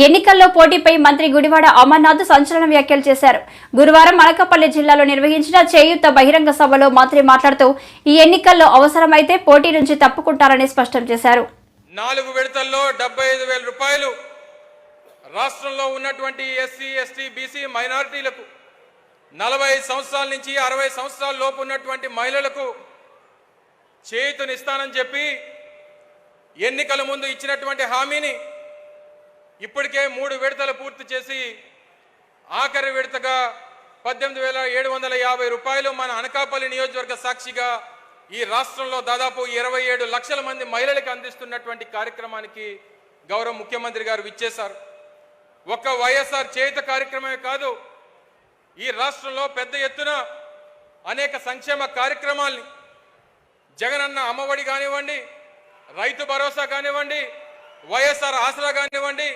ఎన్నికల్లో పోటీపై మంత్రి గుడివాడ అమర్నాథ్ సంచలన వ్యాఖ్యలు చేశారు. గురువారం అనకాపల్లి జిల్లాలో నిర్వహించిన చేయూత బహిరంగ సభలో మంత్రి మాట్లాడుతూ ఈ ఎన్నికల్లో అవసరమైతే పోటీ నుంచి తప్పుకుంటారని స్పష్టం చేశారు. 4 విడతల్లో 75,000 రూపాయలు రాష్ట్రంలో ఉన్నటువంటి ఎస్సీ, ఎస్టీ, బీసీ మైనారిటీలకు 45 సంవత్సరాల నుంచి 60 సంవత్సరాల లోపు ఉన్నటువంటి మహిళలకు చేయూతనిస్తానని చెప్పి ఎన్నికల ముందు ఇచ్చినటువంటి హామీని ఇప్పటికే 3 విడతలు పూర్తి చేసి ఆఖరి విడతగా 18,750 రూపాయలు మన అనకాపల్లి నియోజకవర్గ సాక్షిగా ఈ రాష్ట్రంలో దాదాపు 27 లక్షల మంది మహిళలకు అందిస్తున్నటువంటి కార్యక్రమానికి గౌరవ ముఖ్యమంత్రి గారు విచ్చేశారు. ఒక్క వైఎస్ఆర్ చేయూత కార్యక్రమమే కాదు, ఈ రాష్ట్రంలో పెద్ద ఎత్తున అనేక సంక్షేమ కార్యక్రమాల్ని జగనన్న అమ్మఒడి కానివ్వండి, రైతు భరోసా కానివ్వండి, వైఎస్ఆర్ ఆసరా కానివ్వండి,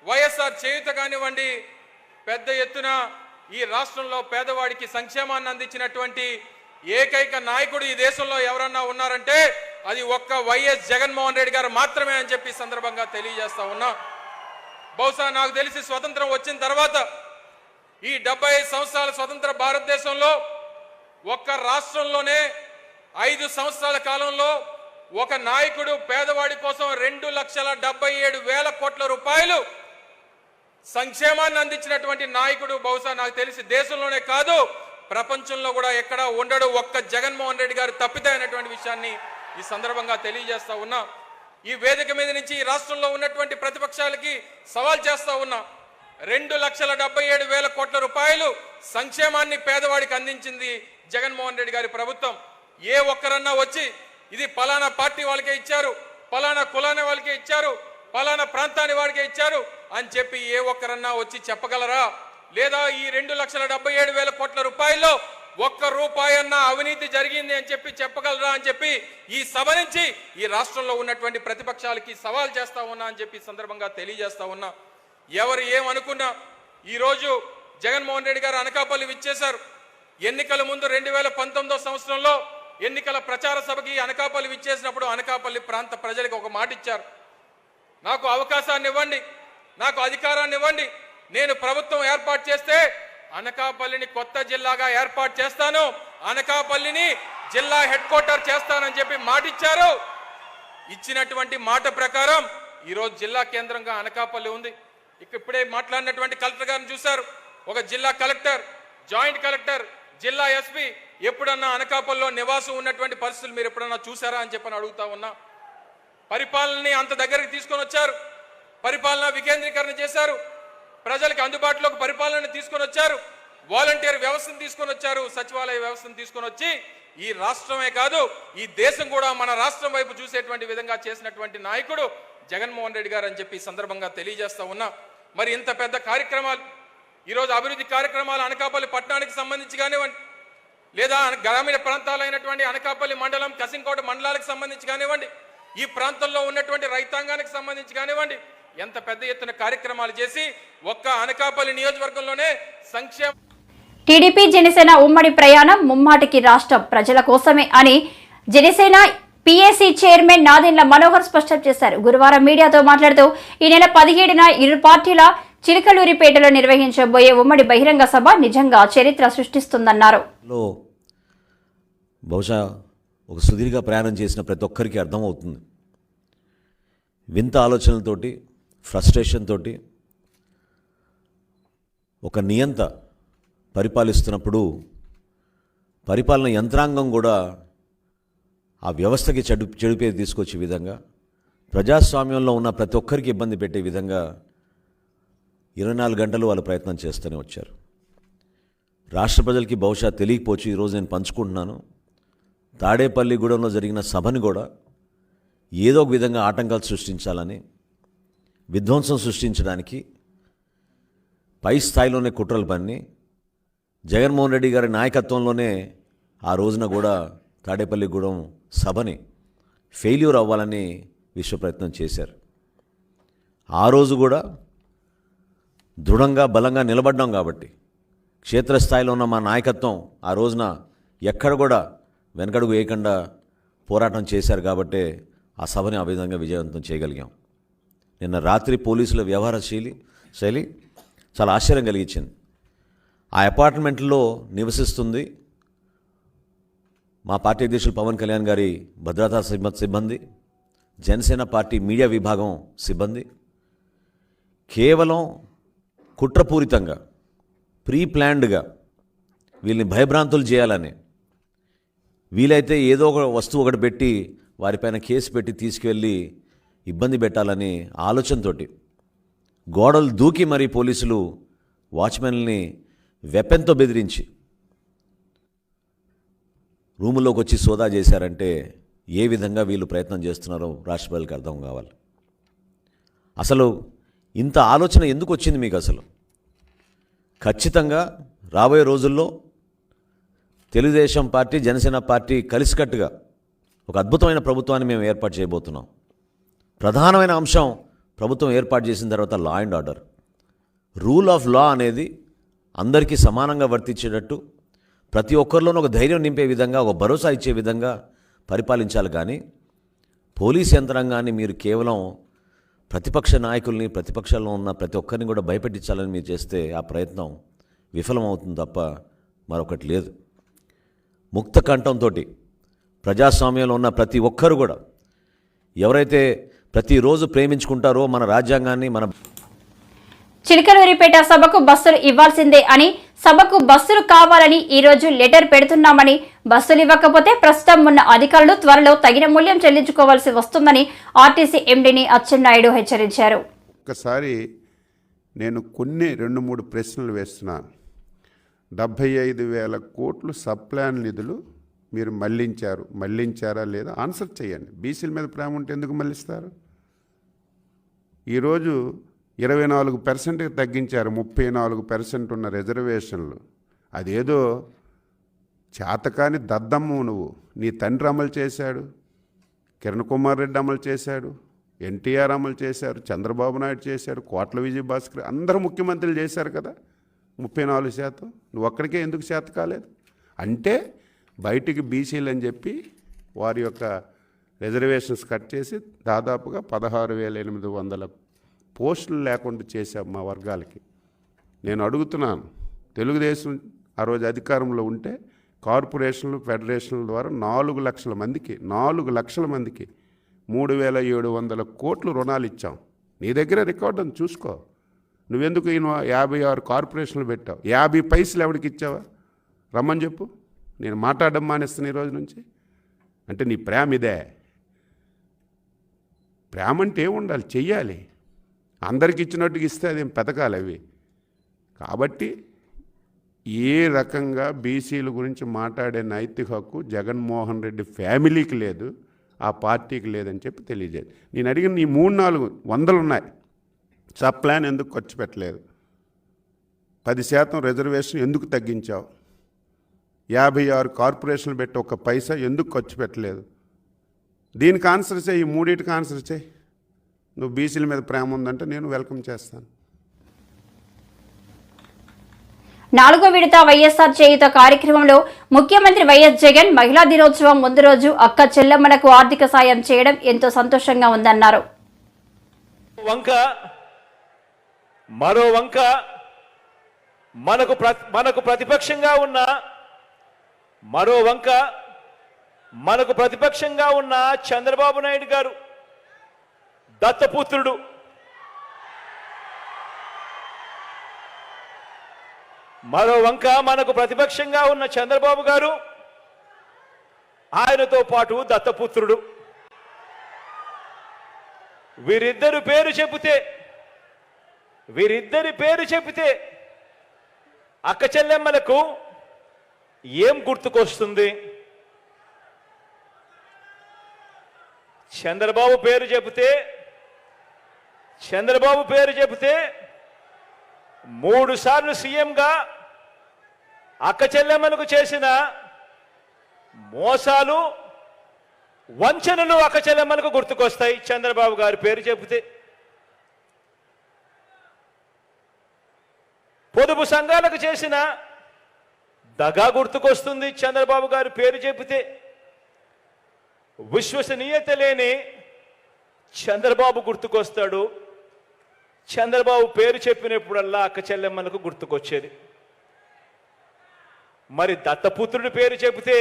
వైఎస్ఆర్ చేయూత కానివ్వండి, పెద్ద ఎత్తున ఈ రాష్ట్రంలో పేదవాడికి సంక్షేమాన్ని అందించినటువంటి ఏకైక నాయకుడు ఈ దేశంలో ఎవరన్నా ఉన్నారంటే అది ఒక్క వైఎస్ జగన్మోహన్ రెడ్డి గారు మాత్రమే అని చెప్పి సందర్భంగా తెలియజేస్తా ఉన్నా. బహుశా నాకు తెలిసి స్వతంత్రం వచ్చిన తర్వాత ఈ 75 సంవత్సరాల స్వతంత్ర భారతదేశంలో ఒక్క రాష్ట్రంలోనే 5 సంవత్సరాల కాలంలో ఒక నాయకుడు పేదవాడి కోసం 2,77,000 కోట్ల రూపాయలు సంక్షేమాన్ని అందించినటువంటి నాయకుడు బహుశా నాకు తెలిసి దేశంలోనే కాదు ప్రపంచంలో కూడా ఎక్కడా ఉండడు, ఒక్క జగన్మోహన్ రెడ్డి గారు తప్పితే అనేటువంటి విషయాన్ని ఈ సందర్భంగా తెలియజేస్తా ఉన్నా. ఈ వేదిక మీద నుంచి ఈ రాష్ట్రంలో ఉన్నటువంటి ప్రతిపక్షాలకి సవాల్ చేస్తా ఉన్నా. 2,77,000 కోట్ల రూపాయలు సంక్షేమాన్ని పేదవాడికి అందించింది జగన్మోహన్ రెడ్డి గారి ప్రభుత్వం. ఏ ఒక్కరన్నా వచ్చి ఇది పలానా పార్టీ వాళ్ళకే ఇచ్చారు, పలానా కులాన్ని వాళ్ళకే ఇచ్చారు, పలానా ప్రాంతాన్ని వాడికే ఇచ్చారు అని చెప్పి ఏ ఒక్కరన్నా వచ్చి చెప్పగలరా? లేదా ఈ 2,77,000 కోట్ల రూపాయల్లో ఒక్క రూపాయి అన్న అవినీతి జరిగింది అని చెప్పి చెప్పగలరా అని చెప్పి ఈ సభ నుంచి ఈ రాష్ట్రంలో ఉన్నటువంటి ప్రతిపక్షాలకి సవాల్ చేస్తా ఉన్నా అని చెప్పి సందర్భంగా తెలియజేస్తా ఉన్నా. ఎవరు ఏమనుకున్నా ఈరోజు జగన్మోహన్ రెడ్డి గారు అనకాపల్లి విచ్చేశారు. ఎన్నికల ముందు 2019 సంవత్సరంలో ఎన్నికల ప్రచార సభకి అనకాపల్లి విచ్చేసినప్పుడు అనకాపల్లి ప్రాంత ప్రజలకు ఒక మాట ఇచ్చారు, నాకు అవకాశాన్ని ఇవ్వండి, నాకు అధికారాన్ని ఇవ్వండి, నేను ప్రభుత్వం ఏర్పాటు చేస్తే అనకాపల్లిని కొత్త జిల్లాగా ఏర్పాటు చేస్తాను, అనకాపల్లిని జిల్లా హెడ్ క్వార్టర్ చేస్తానని చెప్పి మాట ఇచ్చారు. ఇచ్చినటువంటి మాట ప్రకారం ఈరోజు జిల్లా కేంద్రంగా అనకాపల్లి ఉంది. ఇప్పుడే మాట్లాడినటువంటి కలెక్టర్ గారిని చూశారు. ఒక జిల్లా కలెక్టర్, జాయింట్ కలెక్టర్, జిల్లా ఎస్పీ ఎప్పుడన్నా అనకాపల్లిలో నివాసం ఉన్నటువంటి పరిస్థితులు మీరు ఎప్పుడన్నా చూసారా అని చెప్పని అడుగుతా ఉన్నా. పరిపాలనని అంత దగ్గరికి తీసుకొని వచ్చారు, పరిపాలన వికేంద్రీకరణ చేశారు, ప్రజలకు అందుబాటులోకి పరిపాలన తీసుకొని వచ్చారు, వాలంటీర్ వ్యవస్థను తీసుకొని వచ్చారు, సచివాలయ వ్యవస్థను తీసుకొని వచ్చి ఈ రాష్ట్రమే కాదు ఈ దేశం కూడా మన రాష్ట్రం వైపు చూసేటువంటి విధంగా చేసినటువంటి నాయకుడు జగన్మోహన్ రెడ్డి గారు అని చెప్పి సందర్భంగా తెలియజేస్తా ఉన్నా. మరి ఇంత పెద్ద కార్యక్రమాలు ఈరోజు అభివృద్ధి కార్యక్రమాలు అనకాపల్లి పట్టణానికి సంబంధించి కానివ్వండి, లేదా గ్రామీణ ప్రాంతాలైనటువంటి అనకాపల్లి మండలం, కసింకోట మండలాలకు సంబంధించి కానివ్వండి, ఈ ప్రాంతంలో ఉన్నటువంటి రైతాంగానికి సంబంధించి కానివ్వండి, ఎంత పెద్ద ఎత్తున కార్యక్రమాలు చేసి ఒక్క అనకాపల్లి నియోజకవర్గంలోనే సంక్షేమ. టీడీపీ జనసేన ఉమ్మడి ప్రయాణం ముమ్మాటికి రాష్ట్రం ప్రజల కోసమే అని జనసేన పీఏసీ చైర్మన్ నాదెండ్ల మనోహర్ స్పష్టం చేశారు. గురువారం మీడియాతో మాట్లాడుతూ ఈ నెల 17న ఇరు పార్టీల చిలకలూరిపేటలో నిర్వహించబోయే ఉమ్మడి బహిరంగ సభ నిజంగా చరిత్ర సృష్టిస్తుందన్నారు. బహుశా ఒక సుదీర్ఘ ప్రయాణం చేసిన ప్రతి ఒక్కరికి అర్థమవుతుంది. వింత ఆలోచనలతోటి, ఫ్రస్ట్రేషన్ తోటి ఒక నియంత పరిపాలిస్తున్నప్పుడు పరిపాలన యంత్రాంగం కూడా ఆ వ్యవస్థకి చెడుపేరు తీసుకొచ్చే విధంగా, ప్రజాస్వామ్యంలో ఉన్న ప్రతి ఒక్కరికి ఇబ్బంది పెట్టే విధంగా 24 గంటలు వాళ్ళు ప్రయత్నం చేస్తూనే వచ్చారు. రాష్ట్ర ప్రజలకి బహుశా తెలియకపోవచ్చు, ఈరోజు నేను పంచుకుంటున్నాను. తాడేపల్లిగూడెంలో జరిగిన సభని కూడా ఏదో ఒక విధంగా ఆటంకాలు సృష్టించాలని, విధ్వంసం సృష్టించడానికి పై స్థాయిలోనే కుట్రలు పన్ని జగన్మోహన్ రెడ్డి గారి నాయకత్వంలోనే ఆ రోజున కూడా తాడేపల్లిగూడెం సభని ఫెయిల్యూర్ అవ్వాలని విశ్వ ప్రయత్నం చేశారు. ఆ రోజు కూడా దృఢంగా బలంగా నిలబడ్డాం కాబట్టి, క్షేత్రస్థాయిలో ఉన్న మా నాయకత్వం ఆ రోజున ఎక్కడ కూడా వెనకడుగు వేయకుండా పోరాటం చేశారు కాబట్టే ఆ సభని ఆ విధంగా విజయవంతం చేయగలిగాం. నిన్న రాత్రి పోలీసుల వ్యవహార శైలి చాలా ఆశ్చర్యం కలిగించింది. ఆ అపార్ట్మెంట్లో నివసిస్తుంది మా పార్టీ అధ్యక్షులు పవన్ కళ్యాణ్ గారి భద్రతా సిబ్బంది, జనసేన పార్టీ మీడియా విభాగం సిబ్బంది. కేవలం కుట్రపూరితంగా ప్రీ ప్లాన్డ్గా వీళ్ళని భయభ్రాంతులు చేయాలని, వీలైతే ఏదో ఒక వస్తువు ఒకటి పెట్టి వారిపైన కేసు పెట్టి తీసుకువెళ్ళి ఇబ్బంది పెట్టాలని ఆలోచనతోటి గోడలు దూకి మరీ పోలీసులు వాచ్మెన్ని వెపన్తో బెదిరించి రూములోకి వచ్చి సోదా చేశారంటే ఏ విధంగా వీళ్ళు ప్రయత్నం చేస్తున్నారో రాష్ట్ర ప్రజలకు అర్థం కావాలి. అసలు ఇంత ఆలోచన ఎందుకు వచ్చింది మీకు? అసలు ఖచ్చితంగా రాబోయే రోజుల్లో తెలుగుదేశం పార్టీ, జనసేన పార్టీ కలిసికట్టుగా ఒక అద్భుతమైన ప్రభుత్వాన్ని మేము ఏర్పాటు చేయబోతున్నాం. ప్రధానమైన అంశం ప్రభుత్వం ఏర్పాటు చేసిన తర్వాత law and order, rule of law అనేది అందరికీ సమానంగా వర్తించేటట్టు, ప్రతి ఒక్కరిలోనూ ఒక ధైర్యం నింపే విధంగా, ఒక భరోసా ఇచ్చే విధంగా పరిపాలించాలి. కానీ పోలీస్ యంత్రాంగాన్ని మీరు కేవలం ప్రతిపక్ష నాయకుల్ని, ప్రతిపక్షంలో ఉన్న ప్రతి ఒక్కరిని కూడా భయపెట్టించాలని మీరు చేస్తే ఆ ప్రయత్నం విఫలమవుతుంది తప్ప మరొకటి లేదు. ముక్త కంఠంతో ప్రజాస్వామ్యంలో ఉన్న ప్రతి ఒక్కరు కూడా ఎవరైతే ప్రతిరోజు ప్రేమించుకుంటారో మన రాజ్యాంగాన్ని, మన చిలకలూరిపేట సభకు బస్సులు ఇవ్వాల్సిందే అని, సభకు బస్సులు కావాలని ఈరోజు లెటర్ పెడుతున్నామని, బస్సులు ఇవ్వకపోతే ప్రస్తుతం ఉన్న అధికారులు త్వరలో తగిన మూల్యం చెల్లించుకోవాల్సి వస్తుందని ఆర్టీసీ ఎండీని అచ్చెన్నాయుడు హెచ్చరించారు. ఒకసారి నేను 2-3 ప్రశ్నలు వేస్తున్నాను. 75,000 కోట్లు సబ్ప్లాన్ నిధులు మీరు మళ్లించారా లేదా ఆన్సర్ చేయండి. బీసీల మీద ప్రేమ ఉంటే ఎందుకు మళ్లిస్తారు? ఈరోజు 24% తగ్గించారు, 34% ఉన్న రిజర్వేషన్లు. అదేదో చేతకాని దద్దమ్ము నువ్వు. నీ తండ్రి అమలు చేశాడు, కిరణ్ కుమార్ రెడ్డి అమలు చేశాడు, ఎన్టీఆర్ అమలు చేశారు, చంద్రబాబు నాయుడు చేశాడు, కోట్ల విజయభాస్కర్, అందరూ ముఖ్యమంత్రులు చేశారు కదా. 34%. నువ్వు ఒక్కడికే ఎందుకు చేత కాలేదు? అంటే బయటికి బీసీలు అని చెప్పి వారి యొక్క రిజర్వేషన్స్ కట్ చేసి దాదాపుగా 16,800 పోస్టులు లేకుండా చేశాం మా వర్గాలకి. నేను అడుగుతున్నాను, తెలుగుదేశం ఆ రోజు అధికారంలో ఉంటే కార్పొరేషన్లు, ఫెడరేషన్ల ద్వారా 4 లక్షల మందికి 3,700 కోట్లు రుణాలు ఇచ్చాం. నీ దగ్గర రికార్డు అని చూసుకో. నువ్వెందుకు 56 కార్పొరేషన్లు పెట్టావు? 50 పైసలు ఎవరికి ఇచ్చావా? రమ్మని చెప్పు. నేను మాట్లాడడం మానేస్తాను ఈ రోజు నుంచి. అంటే నీ ప్రేమ ఇదే? ప్రేమ అంటే ఏముండాలి? చెయ్యాలి. అందరికి ఇచ్చినట్టుగా ఇస్తే అదేం పథకాలు అవి. కాబట్టి ఏ రకంగా బీసీల గురించి మాట్లాడే నైతిక హక్కు జగన్మోహన్ రెడ్డి ఫ్యామిలీకి లేదు, ఆ పార్టీకి లేదని చెప్పి తెలియజేది. నేను అడిగిన నీ 300-400 ఉన్నాయి. సబ్ ప్లాన్ ఎందుకు ఖర్చు పెట్టలేదు? 10% రిజర్వేషన్ ఎందుకు తగ్గించావు? 56 కార్పొరేషన్లు పెట్టి 1 పైసా ఎందుకు ఖర్చు పెట్టలేదు? దీనికి ఆన్సర్ చేయి. ఈ 3టికి ఆన్సర్ చేయి. నువ్వు బీసీల మీద ప్రేమ ఉందంటే నేను వెల్కమ్ చేస్తాను. 4వ విడత వైఎస్ఆర్ చేయుత కార్యక్రమంలో ముఖ్యమంత్రి వైఎస్ జగన్ మహిళా దినోత్సవం ముందు రోజు అక్క చెల్లెమ్మలకు ఆర్థిక సాయం చేయడం ఎంతో సంతోషంగా ఉందన్నారు. మరో వంక మనకు ప్రతిపక్షంగా ఉన్న చంద్రబాబు నాయుడు గారు దత్తపుత్రుడు. మరో వంక మనకు ప్రతిపక్షంగా ఉన్న చంద్రబాబు గారు, ఆయనతో పాటు దత్తపుత్రుడు. వీరిద్దరి పేరు చెబితే అక్క చెల్లెమ్మలకు ఏం గుర్తుకొస్తుంది? చంద్రబాబు పేరు చెబితే 3 సార్లు సీఎంగా అక్క చెల్లెమ్మలకు చేసిన మోసాలు, వంచనలు అక్క చెల్లెమ్మలకు గుర్తుకొస్తాయి చంద్రబాబు గారి పేరు చెబితే. పొదుపు సంఘాలకు చేసిన దగా గుర్తుకొస్తుంది చంద్రబాబు గారి పేరు చెబితే. విశ్వసనీయత లేని చంద్రబాబు గుర్తుకొస్తాడు చంద్రబాబు పేరు చెప్పినప్పుడల్లా అక్క చెల్లెమ్మలకు గుర్తుకొచ్చేది. మరి దత్తపుత్రుడి పేరు చెబితే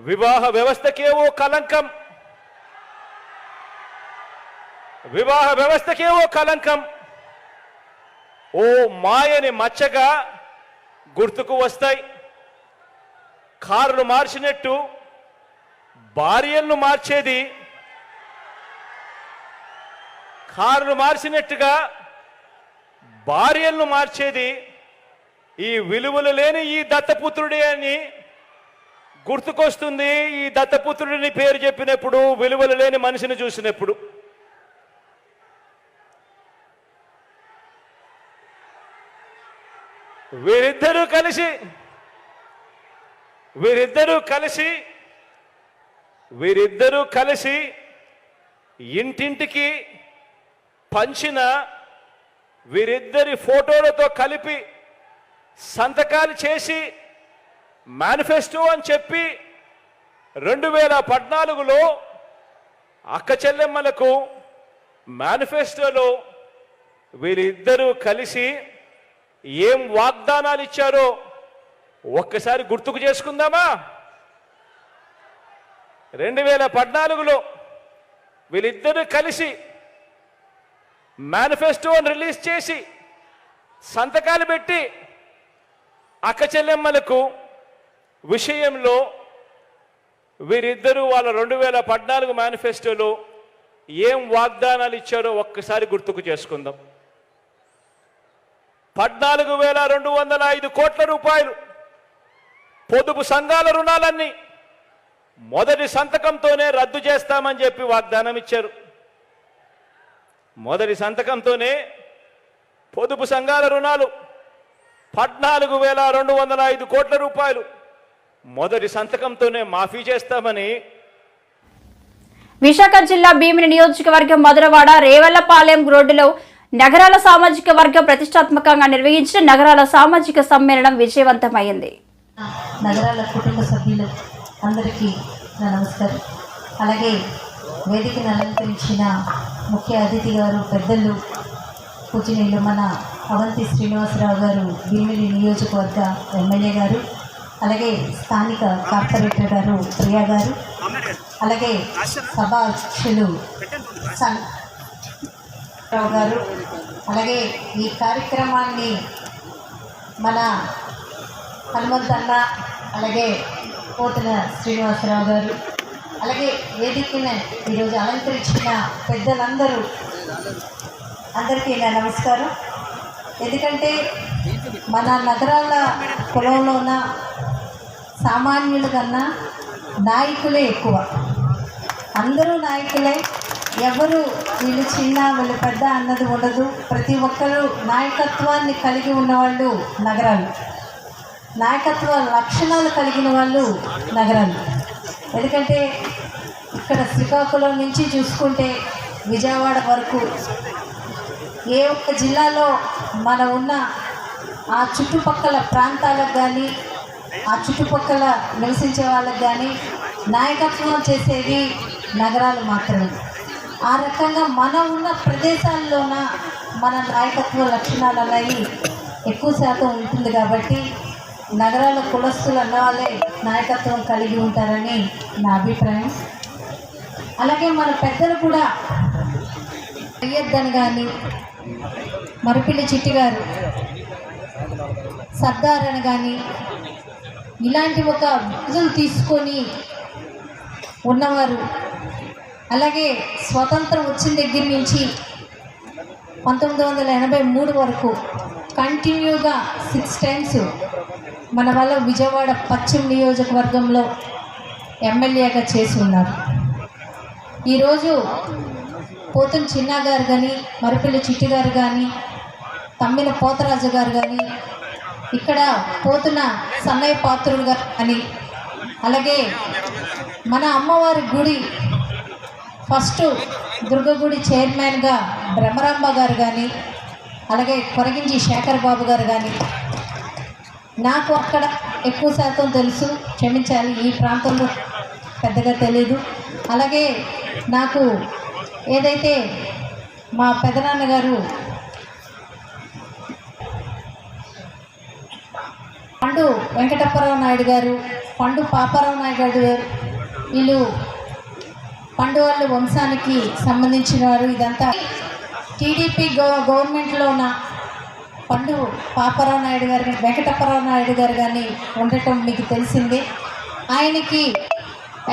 వివాహ వ్యవస్థకేవో కలంకం, ఓ మాయని మచ్చగా గుర్తుకు వస్తాయి. కారును మార్చినట్టు భార్యలను మార్చేది, ఈ విలువలు లేని ఈ దత్తపుత్రుడే అని గుర్తుకొస్తుంది. ఈ దత్తపుత్రుడిని పేరు చెప్పినప్పుడు, విలువలు లేని మనిషిని చూసినప్పుడు. వీరిద్దరూ కలిసి ఇంటింటికి పంచిన వీరిద్దరి ఫోటోలతో కలిపి సంతకాలు చేసి మేనిఫెస్టో అని చెప్పి 2014లో అక్క చెల్లెమ్మలకు మేనిఫెస్టోలో వీరిద్దరూ కలిసి ఏం వాగ్దానాలు ఇచ్చారో ఒక్కసారి గుర్తుకు చేసుకుందామా? 2014లో వీళ్ళిద్దరూ కలిసి మేనిఫెస్టోని రిలీజ్ చేసి సంతకాలు పెట్టి అక్క చెల్లెమ్మలకు విషయంలో వీరిద్దరూ వాళ్ళ 2014 మేనిఫెస్టోలో ఏం వాగ్దానాలు ఇచ్చారో ఒక్కసారి గుర్తుకు చేసుకుందాం. 14,205 కోట్ల రూపాయలు పొదుపు సంఘాల రుణాలన్నీ మొదటి సంతకంతోనే రద్దు చేస్తామని చెప్పి వాగ్దానం ఇచ్చారు. మొదటి సంతకంతోనే పొదుపు సంఘాల రుణాలు 14,205 కోట్ల రూపాయలు మొదటి సంతకంతోనే మాఫీ చేస్తామని. విశాఖ జిల్లా భీమిని నియోజకవర్గం మధురవాడ రేవళ్లపాలెం రోడ్డులో నగరాల సామాజిక వర్గం ప్రతిష్టాత్మకంగా నిర్వహించిన నగరాల సామాజిక సమ్మేళనం విజయవంతమైంది. నగరాల కుటుంబ సభ్యులు అందరికీ నా నమస్కారం. అలాగే వేదికను అలంకరించిన ముఖ్య అతిథి గారు, పెద్దలు, పూజనీయులు మన అవంతి శ్రీనివాసరావు గారు, భీమిలి నియోజకవర్గ ఎమ్మెల్యే గారు, అలాగే స్థానిక కార్పొరేటర్ గారు ప్రియా గారు, అలాగే సభా అధ్యక్షులు రావు గారు, అలాగే ఈ కార్యక్రమాన్ని మన హనుమంతన్న, అలాగే పోతుల శ్రీనివాసరావు గారు, అలాగే వేదికను ఈరోజు అలంకరించిన పెద్దలందరూ అందరికీ నా నమస్కారం. ఎందుకంటే మన నగరాల కులంలోన సామాన్యుల కన్నా నాయకులే ఎక్కువ. అందరూ నాయకులే, ఎవరు వీళ్ళు చిన్న వీళ్ళు పెద్ద అన్నది ఉండదు. ప్రతి ఒక్కరూ నాయకత్వాన్ని కలిగి ఉన్నవాళ్ళు నగరాలు, నాయకత్వ లక్షణాలు కలిగిన వాళ్ళు నగరాలు. ఎందుకంటే ఇక్కడ శ్రీకాకుళం నుంచి చూసుకుంటే విజయవాడ వరకు ఏ ఒక్క జిల్లాలో మనం ఉన్న ఆ చుట్టుపక్కల ప్రాంతాలకు కానీ, ఆ చుట్టుపక్కల నివసించే వాళ్ళకి కానీ నాయకత్వం చేసేవి నగరాలు మాత్రమే. ఆ రకంగా మనం ఉన్న ప్రదేశాల్లోన మన నాయకత్వ లక్షణాలు అనేవి ఎక్కువ శాతం ఉంటుంది. కాబట్టి నగరాల కులస్తులు అన్నవాళ్ళే నాయకత్వం కలిగి ఉంటారని నా అభిప్రాయం. అలాగే మన పెద్దలు కూడా అయ్యద్దని కానీ, మరిపిల్లి చిట్టి గారు, సర్దార్ అని కానీ ఇలాంటి ఒక విజులు తీసుకొని ఉన్నవారు. అలాగే స్వతంత్రం వచ్చిన దగ్గర నుంచి 1983 వరకు కంటిన్యూగా 6 టైమ్స్ మన వల్ల విజయవాడ పశ్చిమ నియోజకవర్గంలో ఎమ్మెల్యేగా చేసి ఉన్నారు. ఈరోజు పోతున్న చిన్న గారు కానీ, మరిపిల్లి చిట్టి గారు కానీ, తమ్మిన పోతరాజు గారు కానీ, ఇక్కడ పోతున్న సన్నయ్య పాత్రుడు గారు కానీ, అలాగే మన అమ్మవారి గుడి ఫస్ట్ దుర్గగుడి చైర్మన్గా బ్రహ్మరాంబ గారు కానీ, అలాగే కొరగించి శేఖర్ బాబు గారు కానీ, నాకు అక్కడ ఎక్కువ శాతం తెలుసు, క్షమించాలి, ఈ ప్రాంతంలో పెద్దగా తెలీదు. అలాగే నాకు ఏదైతే మా పెదనాన్నగారు పండు వెంకటప్పరావు నాయుడు గారు, పండు పాపారావు నాయుడు గారు, వీళ్ళు పండు వాళ్ళ వంశానికి సంబంధించిన వారు. ఇదంతా టీడీపీ గవర్నమెంట్లో ఉన్న పండు పాపారావు నాయుడు గారు కానీ వెంకటప్పరావు నాయుడు గారు కానీ ఉండటం మీకు తెలిసిందే. ఆయనకి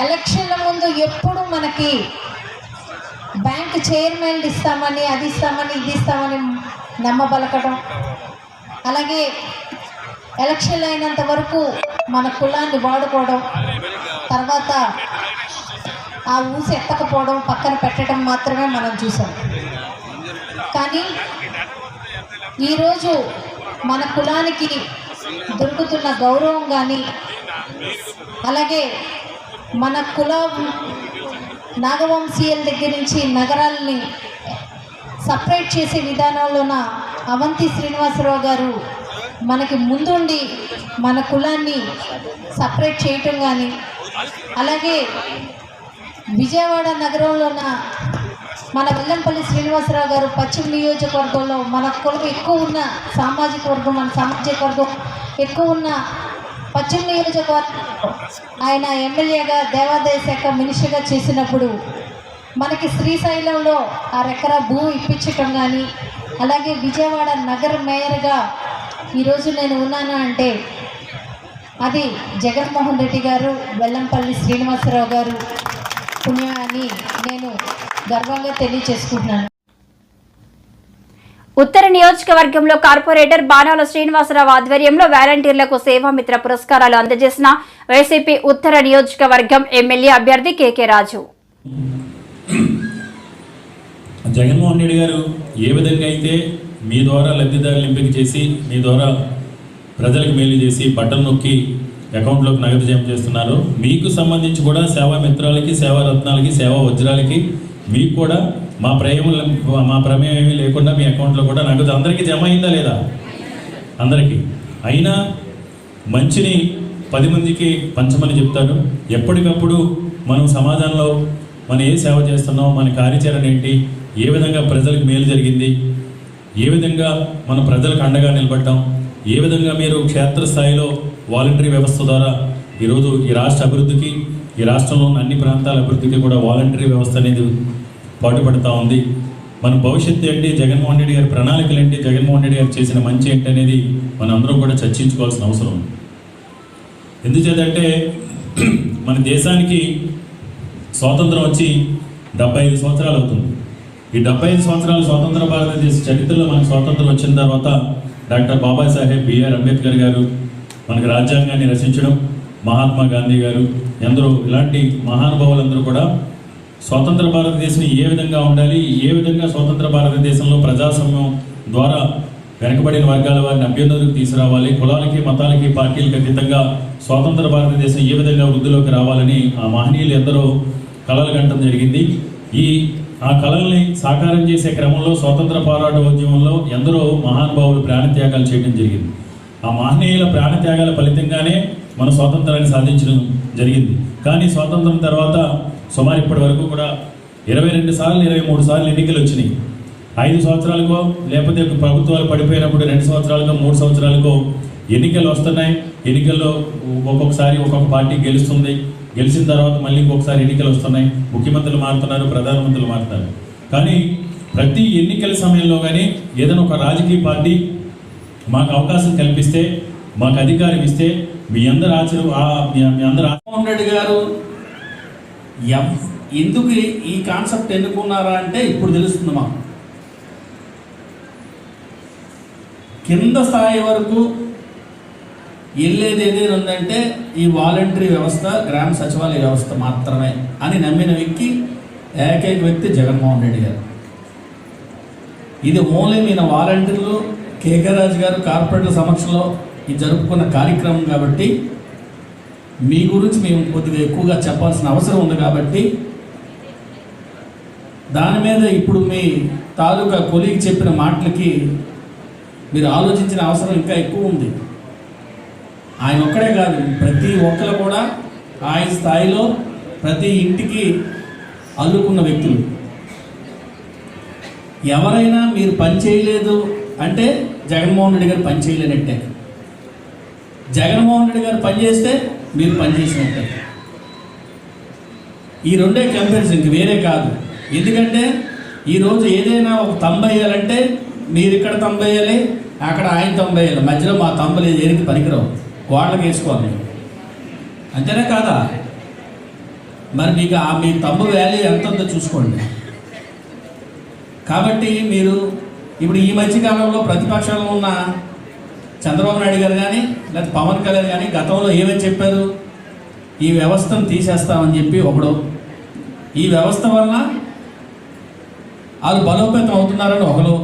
ఎలక్షన్ల ముందు ఎప్పుడు మనకి బ్యాంక్ చైర్మన్లు ఇస్తామని, అది ఇస్తామని, ఇది ఇస్తామని నమ్మబలకడం, అలాగే ఎలక్షన్లు అయినంత వరకు మన కులాన్ని వాడుకోవడం, తర్వాత ఆ ఊసి ఎత్తకపోవడం, పక్కన పెట్టడం మాత్రమే మనం చూసాం. కానీ ఈరోజు మన కులానికి దొరుకుతున్న గౌరవం కానీ, అలాగే మన నాగవంశీయుల దగ్గర నుంచి నగరాలని సపరేట్ చేసే విధానంలోన అవంతి శ్రీనివాసరావు గారు మనకి ముందుండి మన కులాన్ని సపరేట్ చేయటం కానీ, అలాగే విజయవాడ నగరంలోన మన వెల్లంపల్లి శ్రీనివాసరావు గారు పశ్చిమ నియోజకవర్గంలో మన కులం ఎక్కువ ఉన్న సామాజిక వర్గం, మన సామాజిక వర్గం ఎక్కువ ఉన్న పశ్చిమ నియోజకవర్గం ఆయన ఎమ్మెల్యేగా దేవాదాయ శాఖ మినిస్టర్గా చేసినప్పుడు మనకి శ్రీశైలంలో 6 ఎకరా భూమి ఇప్పించటం కానీ, అలాగే విజయవాడ నగర మేయర్గా ఈరోజు నేను ఉన్నాను అంటే అది జగన్మోహన్ రెడ్డి గారు, వెల్లంపల్లి శ్రీనివాసరావు గారు పుణ్యం అని నేను గర్వంగా తెలియచేసుకుంటున్నాను. ఉత్తర నియోజకవర్గంలో కార్పొరేటర్ బాణాల శ్రీనివాసరావు ఆధ్వర్యంలో వాలంటీర్లకు సేవామిత్ర పురస్కారాలు అందజేసిన వైసీపీ ఉత్తర నియోజకవర్గం ఎమ్మెల్యే అభ్యర్థి కేకే రాజు. జగన్మోహన్ రెడ్డి గారు ఏ విధంగా అయితే మీ ద్వారా లబ్ధిదారులు ఎంపిక చేసి, మీ ద్వారా ప్రజలకు మేలు చేసి, బటన్ నొక్కి అకౌంట్లోకి నగదు జమ చేస్తున్నారు, మీకు సంబంధించి కూడా సేవా మిత్రాలకి, సేవా రత్నాలకి, సేవా వజ్రాలకి మీకు కూడా మా ప్రమేయం ఏమీ లేకుండా మీ అకౌంట్లో కూడా నగదు అందరికీ జమ అయిందా లేదా? అందరికీ. అయినా మంచిని 10 మందికి పంచమని చెప్తాడు. ఎప్పటికప్పుడు మనం సమాజంలో మనం ఏ సేవ చేస్తున్నాం, మన కార్యాచరణ ఏంటి, ఏ విధంగా ప్రజలకు మేలు జరిగింది, ఏ విధంగా మన ప్రజలకు అండగా నిలబడ్డాం, ఏ విధంగా మీరు క్షేత్రస్థాయిలో వాలంటరీ వ్యవస్థ ద్వారా ఈరోజు ఈ రాష్ట్ర అభివృద్ధికి, ఈ రాష్ట్రంలో ఉన్న అన్ని ప్రాంతాల అభివృద్ధికి కూడా వాలంటరీ వ్యవస్థ అనేది పాటుపడుతూ ఉంది. మన భవిష్యత్తు ఏంటి, జగన్మోహన్ రెడ్డి గారి ప్రణాళికలు ఏంటి, జగన్మోహన్ రెడ్డి గారు చేసిన మంచి ఏంటి అనేది మనం అందరం కూడా చర్చించుకోవాల్సిన అవసరం ఉంది. ఎందుచేతంటే మన దేశానికి స్వాతంత్రం వచ్చి 75 సంవత్సరాలు అవుతుంది. ఈ 75 సంవత్సరాలు స్వాతంత్ర భారతదేశ చరిత్రలో మనకు స్వాతంత్రం వచ్చిన తర్వాత డాక్టర్ బాబాసాహెబ్ బిఆర్ అంబేద్కర్ గారు మనకు రాజ్యాంగాన్ని రచించడం, మహాత్మా గాంధీ గారు, ఎందరో ఇలాంటి మహానుభావులందరూ కూడా స్వాతంత్ర భారతదేశం ఏ విధంగా ఉండాలి, ఏ విధంగా స్వాతంత్ర భారతదేశంలో ప్రజాస్వామ్యం ద్వారా వెనకబడిన వర్గాల వారిని అభ్యున్నతికి తీసుకురావాలి, కులాలకి, మతాలకి, పార్టీలకు అతీతంగా స్వాతంత్ర భారతదేశం ఏ విధంగా వృద్ధిలోకి రావాలని ఆ మహనీయులు ఎందరో కలలు కంటం జరిగింది. ఆ కళల్ని సాకారం చేసే క్రమంలో స్వాతంత్ర పోరాట ఉద్యమంలో ఎందరో మహానుభావులు ప్రాణత్యాగాలు చేయడం జరిగింది. ఆ మహనీయుల ప్రాణత్యాగాల ఫలితంగానే మన స్వాతంత్రాన్ని సాధించడం జరిగింది. కానీ స్వాతంత్రం తర్వాత సుమారు ఇప్పటి వరకు కూడా 22 సార్లు 23 సార్లు ఎన్నికలు వచ్చినాయి. 5 సంవత్సరాలకో లేకపోతే ప్రభుత్వాలు పడిపోయినప్పుడు 2 సంవత్సరాలకో 3 సంవత్సరాలకో ఎన్నికలు వస్తున్నాయి. ఎన్నికల్లో ఒక్కొక్కసారి ఒక్కొక్క పార్టీ గెలుస్తుంది. గెలిచిన తర్వాత మళ్ళీ ఇంకొకసారి ఎన్నికలు వస్తున్నాయి. ముఖ్యమంత్రులు మారుతున్నారు, ప్రధానమంత్రులు మారుతున్నారు. కానీ ప్రతి ఎన్నికల సమయంలో కానీ ఏదైనా ఒక రాజకీయ పార్టీ మాకు అవకాశం కల్పిస్తే, మాకు అధికారం ఇస్తే మీ అందరు జగన్మోహన్ రెడ్డి గారు ఎందుకు ఈ కాన్సెప్ట్ ఎన్నుకున్నారా అంటే ఇప్పుడు తెలుస్తుంది మాకు. కింద స్థాయి వరకు వెళ్ళేది ఏదైనా ఉందంటే ఈ వాలంటరీ వ్యవస్థ, గ్రామ సచివాలయ వ్యవస్థ మాత్రమే అని నమ్మిన ఏకైక వ్యక్తి జగన్మోహన్ రెడ్డి గారు. ఇది ఓన్లీ మీద వాలంటీర్లు కేకే రాజు గారు కార్పొరేటర్ సమక్షంలో ఇది జరుపుకున్న కార్యక్రమం కాబట్టి మీ గురించి మేము కొద్దిగా ఎక్కువగా చెప్పాల్సిన అవసరం ఉంది. కాబట్టి దాని మీద ఇప్పుడు మీ తాలూకా కొలీగ్ చెప్పిన మాటలకి మీరు ఆలోచించిన అవసరం ఇంకా ఎక్కువ ఉంది. ఆయన ఒక్కడే కాదు, ప్రతి ఒక్కరు కూడా ఆయన స్థాయిలో ప్రతి ఇంటికి అల్లుకున్న వ్యక్తులు. ఎవరైనా మీరు పని చేయలేదు అంటే జగన్మోహన్ రెడ్డి గారు పని చేయలేనట్టే, జగన్మోహన్ రెడ్డి గారు పని చేస్తే మీరు పని చేసినట్టే. ఈ రెండే కంపారిజన్, ఇంక వేరే కాదు. ఎందుకంటే ఈరోజు ఏదైనా ఒక తంబు వేయాలంటే మీరు ఇక్కడ తంబు వేయాలి, అక్కడ ఆయన తంబు వేయాలి, మధ్యలో మా తంబులు దేనికి పనికిరావు, గోడలకు వేసుకోవాలి. అంతేనా కాదా? మరి మీకు మీ తంబు వాల్యూ ఎంత ఉందో చూసుకోండి. కాబట్టి మీరు ఇప్పుడు ఈ మధ్యకాలంలో ప్రతిపక్షంలో ఉన్న చంద్రబాబు నాయుడు గారు కానీ లేదా పవన్ కళ్యాణ్ కానీ గతంలో ఏమని చెప్పారు? ఈ వ్యవస్థను తీసేస్తామని చెప్పి ఒకడు, ఈ వ్యవస్థ వలన వాళ్ళు బలోపేతం అవుతున్నారని ఒకరు,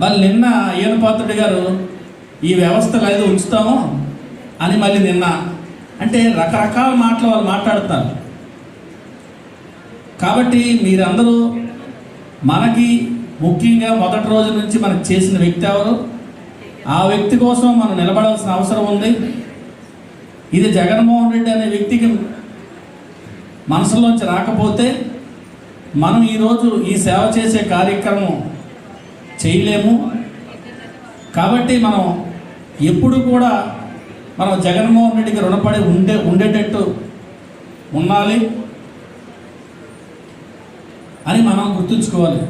మళ్ళీ నిన్న ఈయనపాత్రుడి గారు ఈ వ్యవస్థలు అయితే ఉంచుతాము అని మళ్ళీ నిన్న, అంటే రకరకాల మాటలు వాళ్ళు మాట్లాడుతున్నారు. కాబట్టి మీరందరూ మనకి ముఖ్యంగా మొదటి రోజు నుంచి మనకు చేసిన వ్యక్తి ఎవరు, ఆ వ్యక్తి కోసం మనం నిలబడాల్సిన అవసరం ఉంది. ఇది జగన్మోహన్ రెడ్డి అనే వ్యక్తికి మనసులోంచి రాకపోతే మనం ఈరోజు ఈ సేవ చేసే కార్యక్రమం చేయలేము. కాబట్టి మనం ఎప్పుడు కూడా మనం జగన్మోహన్ రెడ్డికి రుణపడి ఉండేటట్టు ఉండాలి అని మనం గుర్తుంచుకోవాలి.